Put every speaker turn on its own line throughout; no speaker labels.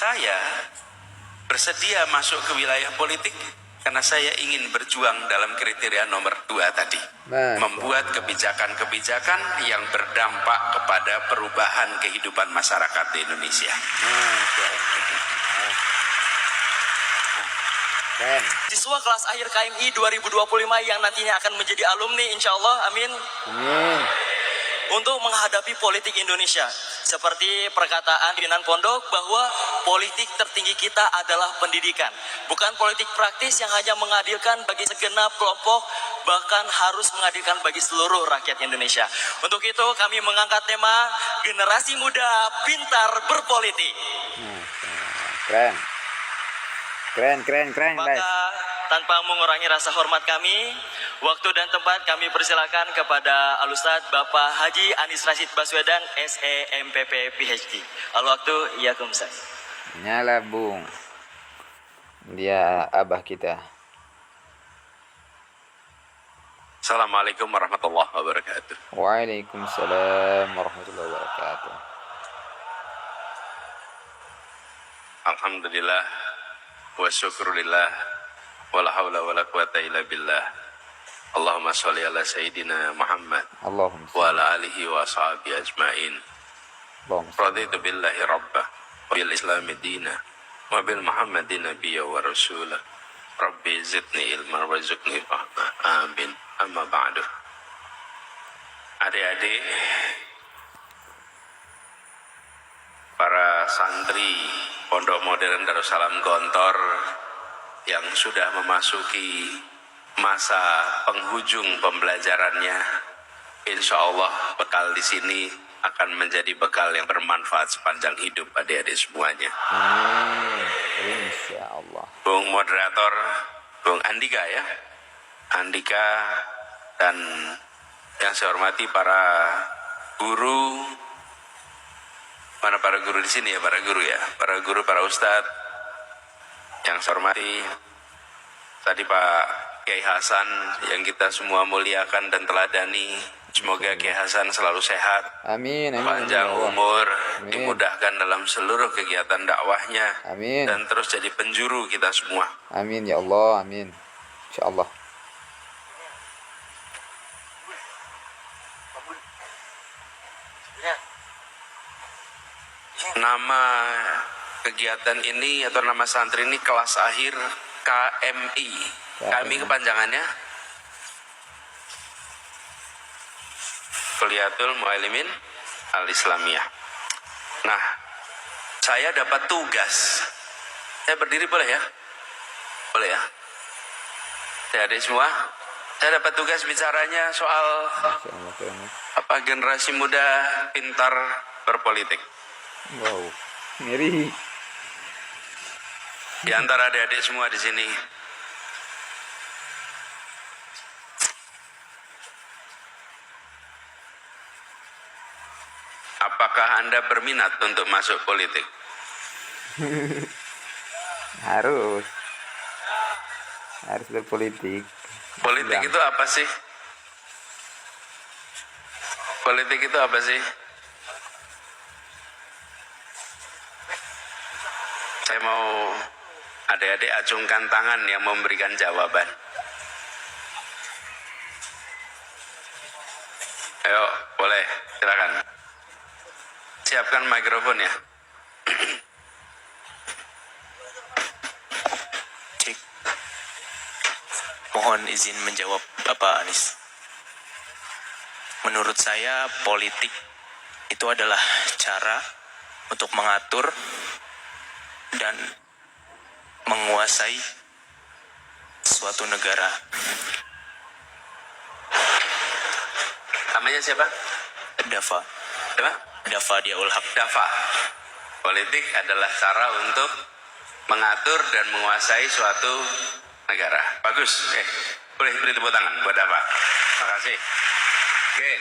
Saya bersedia masuk ke wilayah politik karena saya ingin berjuang dalam kriteria nomor 2 tadi. Membuat kebijakan-kebijakan yang berdampak kepada perubahan kehidupan masyarakat di Indonesia.
Siswa kelas akhir KMI 2025 yang nantinya akan menjadi alumni, insya Allah, amin. Untuk menghadapi politik Indonesia, seperti perkataan pimpinan pondok bahwa politik tertinggi kita adalah pendidikan, bukan politik praktis yang hanya mengadilkan bagi segenap kelompok, bahkan harus mengadilkan bagi seluruh rakyat Indonesia. Untuk itu kami mengangkat tema generasi muda pintar berpolitik.
Keren guys.
Maka tanpa mengurangi rasa hormat kami, waktu dan tempat kami persilakan kepada Al-Ustadz Bapak Haji Anies Rashid Baswedan, SEMPP PhD. Al-waktu, iyakumsalam.
Nyala bung. Dia abah kita.
Assalamualaikum warahmatullahi wabarakatuh.
Waalaikumsalam warahmatullahi wabarakatuh.
Alhamdulillah wa syukurillah wala haula wala quwata illa billah. Allahumma sholli ala sayyidina Muhammad
Allahumma
wa ala alihi wa ashabihi ajmain. Raditu billahi rabbah wa bil islami dina wa bil muhammadin nabiyya wa rasulah. Rabbi zidni ilma warzuqni fahma. Amin. Amma ba'du. Adik-adik, para santri Pondok Modern Darussalam Gontor yang sudah memasuki masa penghujung pembelajarannya, insya Allah bekal di sini akan menjadi bekal yang bermanfaat sepanjang hidup adik-adik semuanya.
Insya Allah.
Bung moderator, Bung Andika ya, Andika, dan yang saya hormati para guru. Mana para guru di sini ya, para guru ya, para guru, para ustadz yang saya hormati. Tadi Pak Kiai Hasan yang kita semua muliakan dan teladani. Semoga Kiai Hasan selalu sehat,
Amin.
panjang umur, dimudahkan dalam seluruh kegiatan dakwahnya,
Amin.
dan terus jadi penjuru kita semua.
Amin ya Allah, amin. Insya Allah.
Nama kegiatan ini atau nama santri ini kelas akhir KMI. KMI kepanjangannya Kuliatul Mu'allimin Al-Islamiyah. Nah, saya dapat tugas. Saya berdiri boleh ya? Boleh ya? Adik semua, saya dapat tugas bicaranya soal apa generasi muda pintar berpolitik.
Wow, ngeri.
Di antara adik-adik semua di sini, apakah Anda berminat untuk masuk politik?
Harus berpolitik.
Politik itu apa sih? Politik itu apa sih? Saya mau adik-adik acungkan tangan yang memberikan jawaban. Ayo, boleh, silakan. Siapkan mikrofon ya.
Cik. Mohon izin menjawab Bapak Anies. Menurut saya politik itu adalah cara untuk mengatur dan menguasai suatu negara.
Namanya siapa?
Dafa.
Siapa?
Dafa Diaul Haq.
Dafa. Politik adalah cara untuk mengatur dan menguasai suatu negara. Bagus. Boleh beri tepuk tangan buat Dafa. Terima kasih. Oke.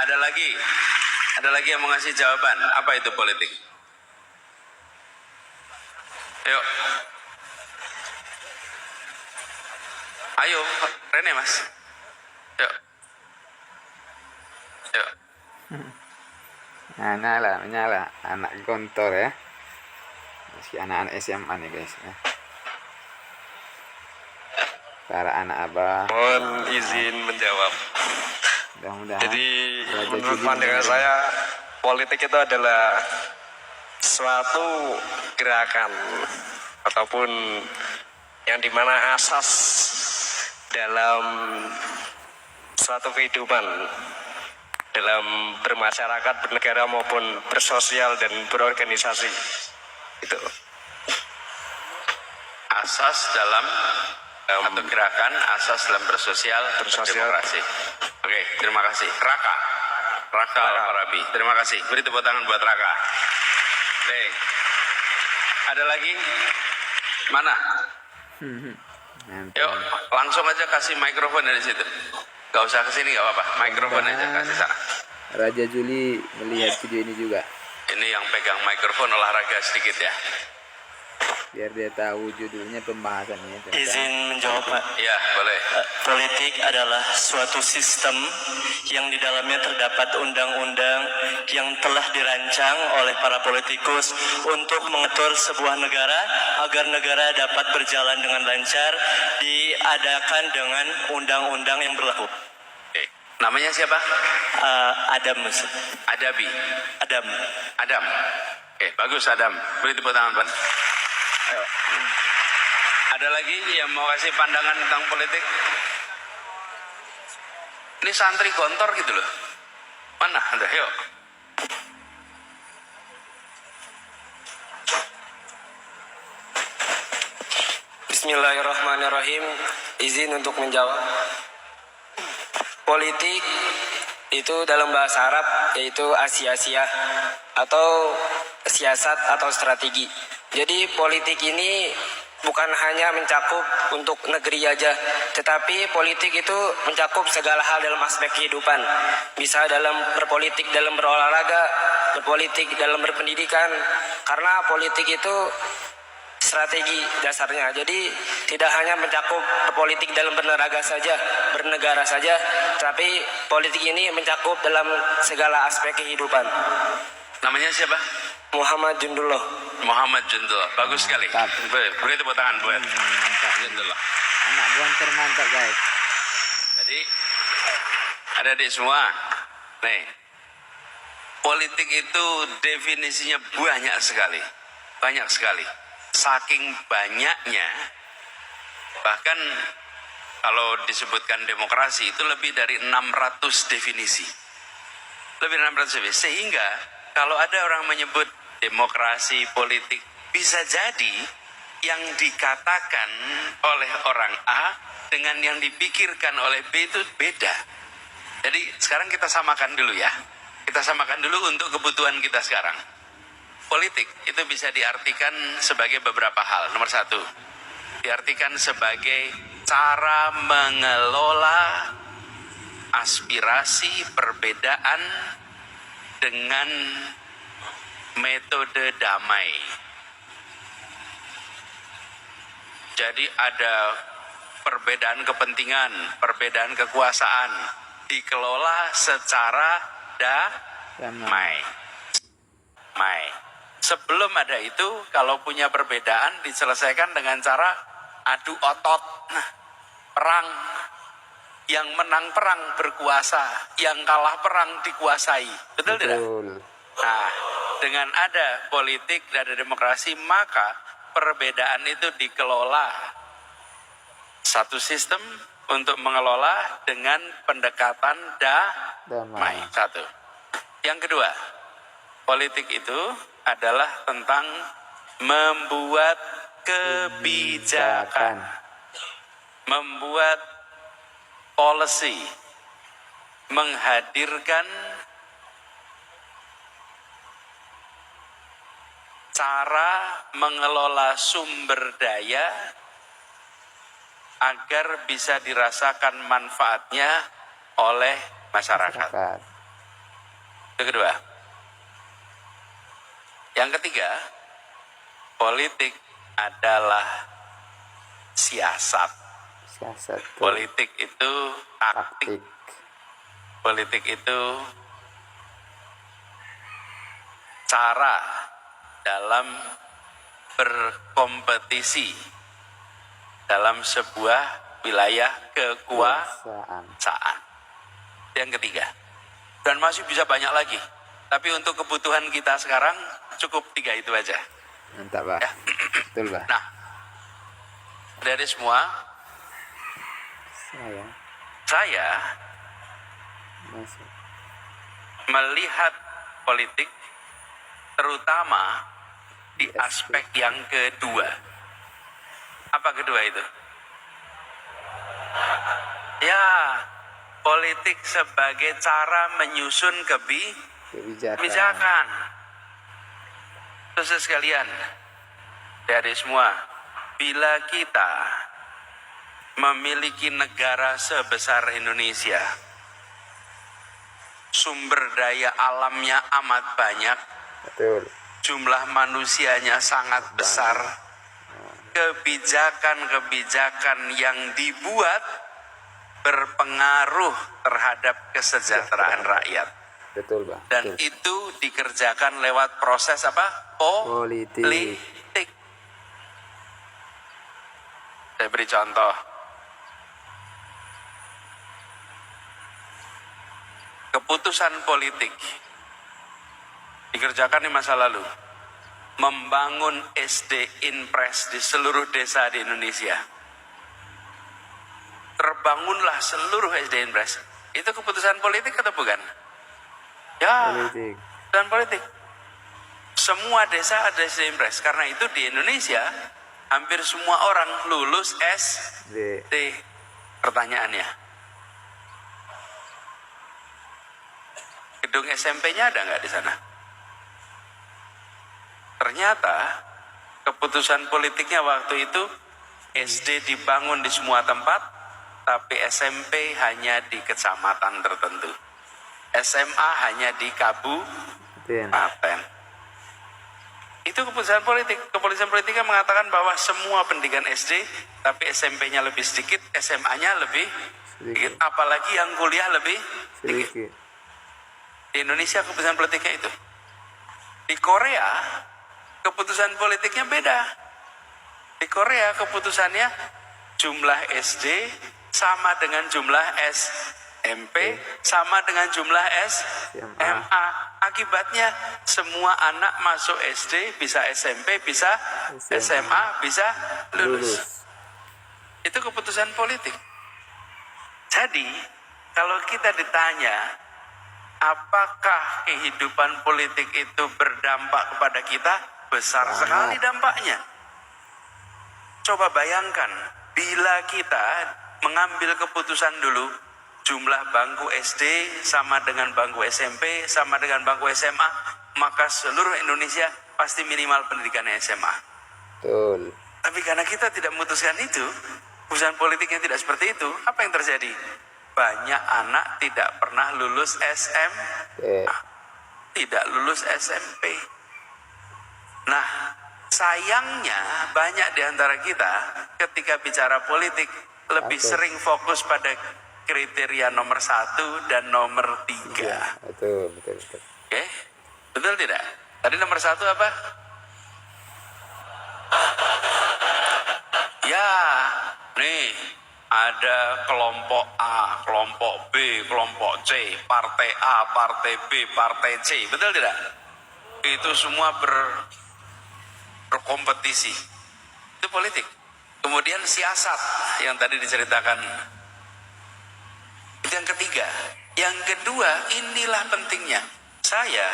Ada lagi yang mau ngasih jawaban. Apa itu politik? Yuk. Ayo, Rene Mas. Yuk.
Menyala anak Gontor ya. Masih anak-anak SMA nih guys ya. Para anak abah.
Mohon izin menjawab.
Mudah-mudahan.
Jadi
Raja
menurut
Juli
pandangan
mendengar.
saya politik itu adalah suatu gerakan ataupun yang dimana asas dalam suatu kehidupan dalam bermasyarakat, bernegara maupun bersosial dan berorganisasi. Itu.
Asas dalam atau gerakan asas dalam bersosial, demokrasi. Oke, terima kasih. Raka Al-Farabi. Terima kasih. Beri tepuk tangan buat Raka. Oke. Ada lagi? Mana?
Mantap.
Yuk, langsung aja kasih mikrofon dari situ. Gak usah kesini, gak apa-apa. Mikrofon aja kasih sana.
Raja Juli melihat video ini juga.
Ini yang pegang mikrofon olahraga sedikit ya.
Biar dia tahu judulnya pembahasannya tentang
Izin menjawab, Pak.
Iya, boleh.
Politik adalah suatu sistem yang di dalamnya terdapat undang-undang yang telah dirancang oleh para politikus untuk mengatur sebuah negara agar negara dapat berjalan dengan lancar, diadakan dengan undang-undang yang berlaku.
Oke. Namanya siapa?
Adam, Mas.
Adabi.
Adam.
Adam. Oke, bagus Adam. Beri tepuk tangan, Pan. Ayo. Ada lagi yang mau kasih pandangan tentang politik? Ini santri gontor gitu loh. Mana? Ada, yuk.
Bismillahirrahmanirrahim. Izin untuk menjawab. Politik itu dalam bahasa Arab yaitu asia-asia atau siasat atau strategi. Jadi politik ini bukan hanya mencakup untuk negeri aja, tetapi politik itu mencakup segala hal dalam aspek kehidupan. Bisa dalam berpolitik, dalam berolahraga, berpolitik dalam berpendidikan. Karena politik itu strategi dasarnya. Jadi tidak hanya mencakup berpolitik dalam bernegara saja, tapi politik ini mencakup dalam segala aspek kehidupan.
Namanya siapa?
Muhammad Jundullah.
Muhammad Jundullah. Bagus sekali.
Mantap.
Beri tepuk tangan buat
mantap.
Jundullah.
Anak gontor mantap guys.
Jadi ada di semua. Nih, politik itu definisinya banyak sekali, banyak sekali. Saking banyaknya, bahkan kalau disebutkan demokrasi itu lebih dari 600 definisi. Lebih dari 600 definisi. Sehingga kalau ada orang menyebut demokrasi politik, bisa jadi yang dikatakan oleh orang A dengan yang dipikirkan oleh B itu beda. Jadi sekarang kita samakan dulu ya. Kita samakan dulu untuk kebutuhan kita sekarang. Politik itu bisa diartikan sebagai beberapa hal. Nomor satu, diartikan sebagai cara mengelola aspirasi perbedaan dengan metode damai. Jadi ada perbedaan kepentingan, perbedaan kekuasaan dikelola secara damai. Sebelum ada itu, kalau punya perbedaan diselesaikan dengan cara adu otot. Nah, perang. Yang menang perang berkuasa, yang kalah perang dikuasai. Betul tidak?
Betul.
Nah, dengan ada politik dan ada demokrasi, maka perbedaan itu dikelola. Satu sistem untuk mengelola dengan pendekatan damai. Satu. Yang kedua, politik itu adalah tentang membuat kebijakan, membuat policy, menghadirkan cara mengelola sumber daya agar bisa dirasakan manfaatnya oleh masyarakat. Itu kedua. Yang ketiga, politik adalah siasat. Politik itu taktik. Politik itu cara dalam berkompetisi dalam sebuah wilayah kekuasaan. Yang ketiga, dan masih bisa banyak lagi. Tapi untuk kebutuhan kita sekarang cukup 3 itu aja.
Mantap, Pak.
Ya.
Betul, Pak.
Nah, dari semua saya
masuk.
melihat politik terutama di aspek yang kedua. Apa kedua itu? Ya, politik sebagai cara menyusun kebijakan. Saudara sekalian, dari semua, bila kita memiliki negara sebesar Indonesia, sumber daya alamnya amat banyak,
Betul.
jumlah manusianya sangat besar, kebijakan-kebijakan yang dibuat berpengaruh terhadap kesejahteraan rakyat.
Betul, Pak.
Dan
Betul.
itu dikerjakan lewat proses apa?
Politik.
Saya beri contoh. Keputusan politik dikerjakan di masa lalu. Membangun SD Inpres di seluruh desa di Indonesia. Terbangunlah seluruh SD Inpres. Itu keputusan politik atau bukan? Ya,
Politik.
dan politik. Semua desa ada SD Inpres. Karena itu di Indonesia hampir semua orang lulus SD. Pertanyaannya, gedung SMP-nya ada nggak di sana? Ternyata keputusan politiknya waktu itu SD dibangun di semua tempat, tapi SMP hanya di kecamatan tertentu. SMA hanya di kabupaten. Itu keputusan politik. Keputusan politiknya mengatakan bahwa semua pendidikan SD, tapi SMP-nya lebih sedikit, SMA-nya lebih sedikit. Apalagi yang kuliah lebih sedikit. Di Indonesia keputusan politiknya itu. Di Korea, keputusan politiknya beda. Di Korea keputusannya jumlah SD sama dengan jumlah SMP sama dengan jumlah SMA. Akibatnya semua anak masuk SD, bisa SMP, bisa SMA, bisa lulus. Itu keputusan politik. Jadi, kalau kita ditanya, apakah kehidupan politik itu berdampak kepada kita? Besar sekali dampaknya. Coba bayangkan, bila kita mengambil keputusan dulu, jumlah bangku SD sama dengan bangku SMP, sama dengan bangku SMA, maka seluruh Indonesia pasti minimal pendidikan SMA.
Betul.
Tapi karena kita tidak memutuskan itu, keputusan politiknya tidak seperti itu, apa yang terjadi? Banyak anak tidak pernah lulus tidak lulus SMP. Nah, sayangnya banyak di antara kita ketika bicara politik lebih sering fokus pada kriteria nomor 1 dan nomor 3.
Ya, betul.
Oke, betul tidak? Tadi nomor 1 apa? Ya, nih ada kelompok A, kelompok B, kelompok C, partai A, partai B, partai C, betul tidak? Itu semua berkompetisi. Itu politik. Kemudian siasat yang tadi diceritakan. Itu yang ketiga. Yang kedua, inilah pentingnya. Saya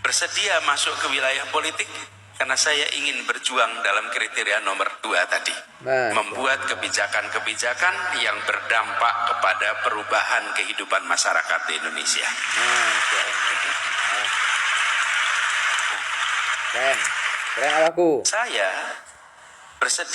bersedia masuk ke wilayah politik karena saya ingin berjuang dalam kriteria nomor 2 tadi. Membuat kebijakan-kebijakan yang berdampak kepada perubahan kehidupan masyarakat di Indonesia.
Keren. Keren aku.
Saya bersedia